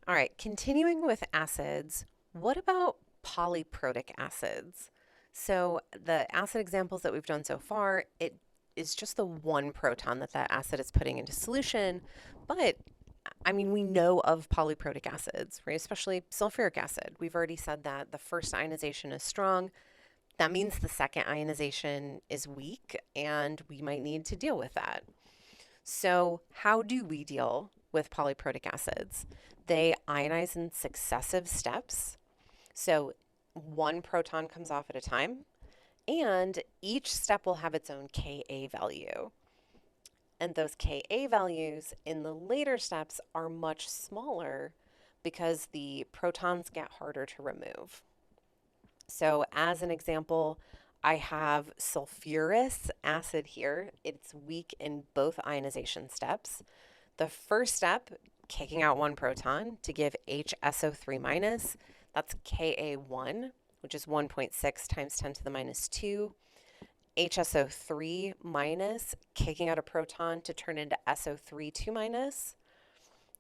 All right, continuing with acids, what about polyprotic acids? So the acid examples that we've done so far, it is just the one proton that that acid is putting into solution, but I mean, we know of polyprotic acids, right? Especially sulfuric acid. We've already said that the first ionization is strong. That means the second ionization is weak, and we might need to deal with that. So, how do we deal with polyprotic acids? They ionize in successive steps. So, one proton comes off at a time, and each step will have its own Ka value. And those Ka values in the later steps are much smaller because the protons get harder to remove. So, as an example, I have sulfurous acid here. It's weak in both ionization steps. The first step, kicking out one proton to give HSO3 minus, that's Ka1, which is 1.6 times 10 to the minus 2. HSO3 minus, kicking out a proton to turn into SO3 2 minus,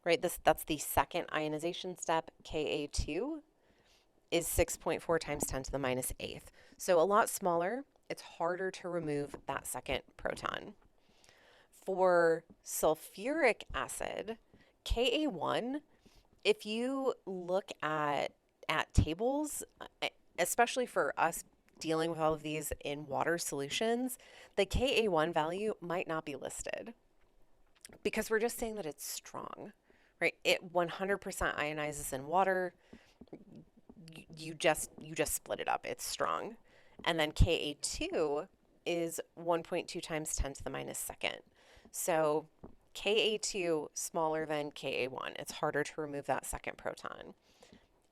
right? That's the second ionization step. Ka2 is 6.4 times 10 to the minus 8th. So a lot smaller. It's harder to remove that second proton. For sulfuric acid, Ka1, if you look at tables, especially for us dealing with all of these in water solutions, the Ka1 value might not be listed because we're just saying that it's strong, right? It 100% ionizes in water. You just split it up. It's strong. And then Ka2 is 1.2 times 10 to the minus second. So Ka2 smaller than Ka1. It's harder to remove that second proton.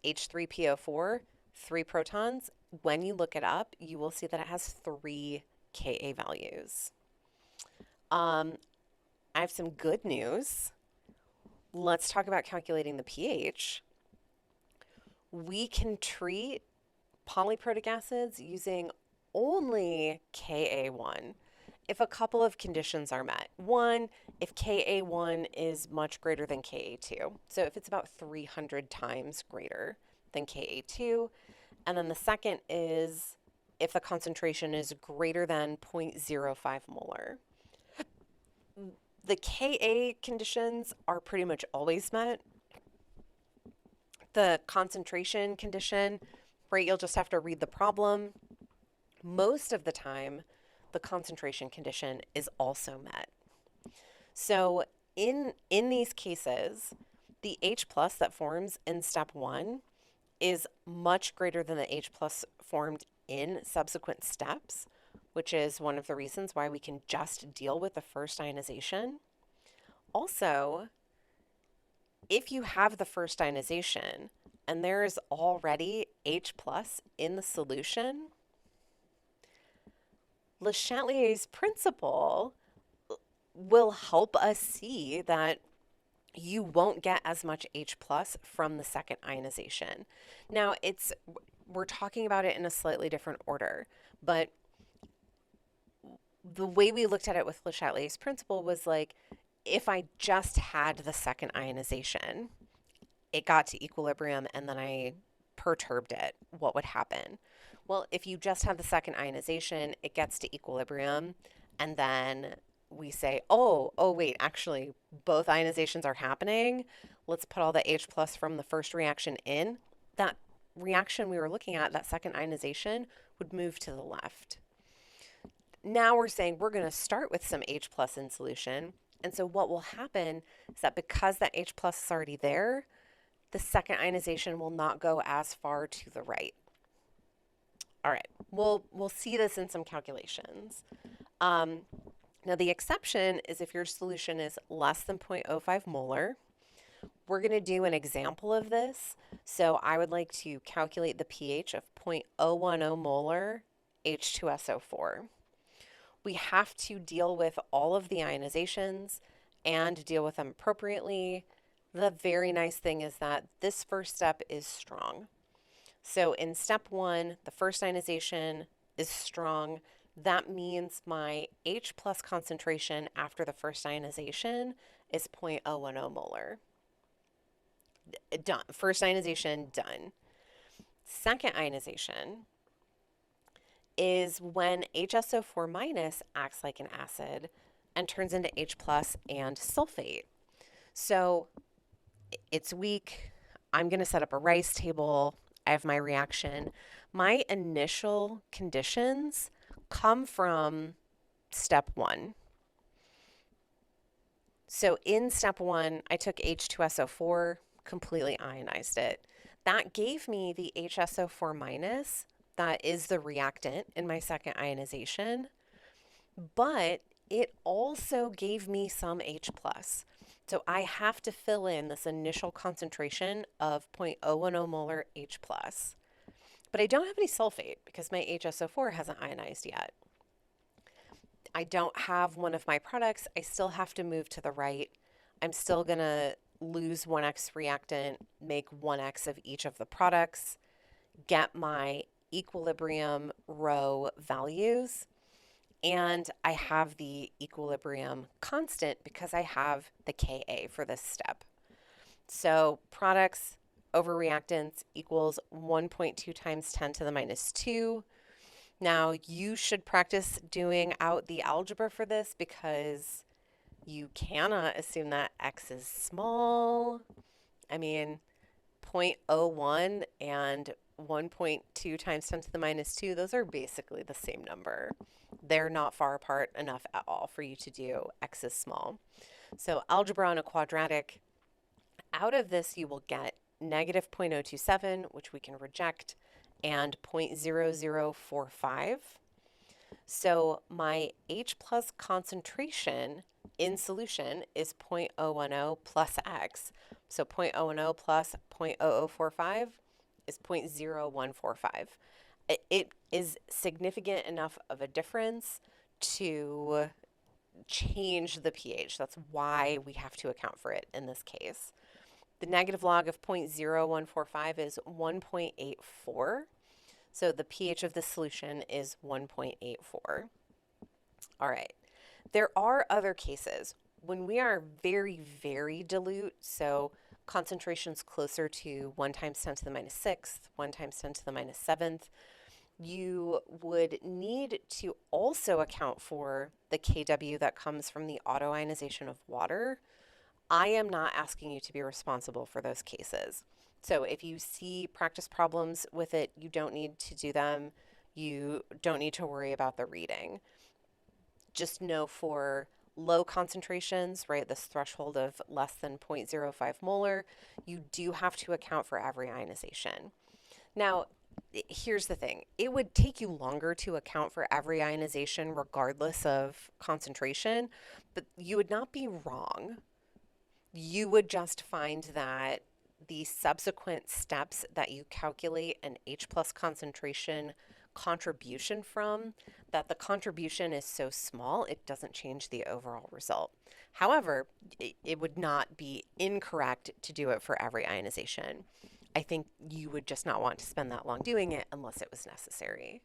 H3PO4, 3 protons. When you look it up, you will see that it has 3 Ka values. I have some good news. Let's talk about calculating the pH. We can treat polyprotic acids using only Ka1 if a couple of conditions are met. One, if Ka1 is much greater than Ka2. So if it's about 300 times greater than Ka2. And then the second is if the concentration is greater than 0.05 molar. The Ka conditions are pretty much always met. The concentration condition, right, you'll just have to read the problem. Most of the time, the concentration condition is also met. So in these cases, the H plus that forms in step 1 is much greater than the H plus formed in subsequent steps, which is one of the reasons why we can just deal with the first ionization. Also, if you have the first ionization and there is already H plus in the solution, Le Chatelier's principle will help us see that you won't get as much H plus from the second ionization. Now, we're talking about it in a slightly different order, but the way we looked at it with Le Chatelier's principle was like, if I just had the second ionization, it got to equilibrium and then I perturbed it, what would happen? Well, if you just have the second ionization, it gets to equilibrium and then we say, oh, wait, actually, both ionizations are happening. Let's put all the H plus from the first reaction in. That reaction we were looking at, that second ionization, would move to the left. Now we're saying we're going to start with some H plus in solution. And so what will happen is that because that H plus is already there, the second ionization will not go as far to the right. All right, we'll see this in some calculations. Now the exception is if your solution is less than 0.05 molar. We're going to do an example of this. So I would like to calculate the pH of 0.010 molar H2SO4. We have to deal with all of the ionizations and deal with them appropriately. The very nice thing is that this first step is strong. So in step 1, the first ionization is strong. That means my H plus concentration after the first ionization is 0.010 molar. Done. First ionization, done. Second ionization is when HSO4 minus acts like an acid and turns into H plus and sulfate. So it's weak. I'm going to set up a rice table. I have my reaction. My initial conditions come from step one. So in step one, I took H2SO4, completely ionized it. That gave me the HSO4 minus, that is the reactant in my second ionization, but it also gave me some H plus. So I have to fill in this initial concentration of 0.010 molar H plus. But I don't have any sulfate because my HSO4 hasn't ionized yet. I don't have one of my products. I still have to move to the right. I'm still going to lose 1x reactant, make 1x of each of the products, get my equilibrium rho values, and I have the equilibrium constant because I have the Ka for this step. So products over reactants equals 1.2 times 10 to the minus 2. Now you should practice doing out the algebra for this because you cannot assume that x is small. I mean, 0.01 and 1.2 times 10 to the minus 2, those are basically the same number. They're not far apart enough at all for you to do x is small. So algebra on a quadratic, out of this you will get negative 0.027, which we can reject, and 0.0045. So my H plus concentration in solution is 0.010 plus x. So 0.010 plus 0.0045 is 0.0145. It is significant enough of a difference to change the pH. That's why we have to account for it in this case. The negative log of 0.0145 is 1.84. So the pH of the solution is 1.84. All right. There are other cases when we are very, very dilute, so concentrations closer to 1 times 10 to the minus 6th, 1 times 10 to the minus 7th, you would need to also account for the Kw that comes from the autoionization of water. I am not asking you to be responsible for those cases. So if you see practice problems with it, you don't need to do them. You don't need to worry about the reading. Just know for low concentrations, right, this threshold of less than 0.05 molar, you do have to account for every ionization. Now, here's the thing. It would take you longer to account for every ionization regardless of concentration, but you would not be wrong. You would just find that the subsequent steps that you calculate an H plus concentration contribution from, that the contribution is so small, it doesn't change the overall result. However, it would not be incorrect to do it for every ionization. I think you would just not want to spend that long doing it unless it was necessary.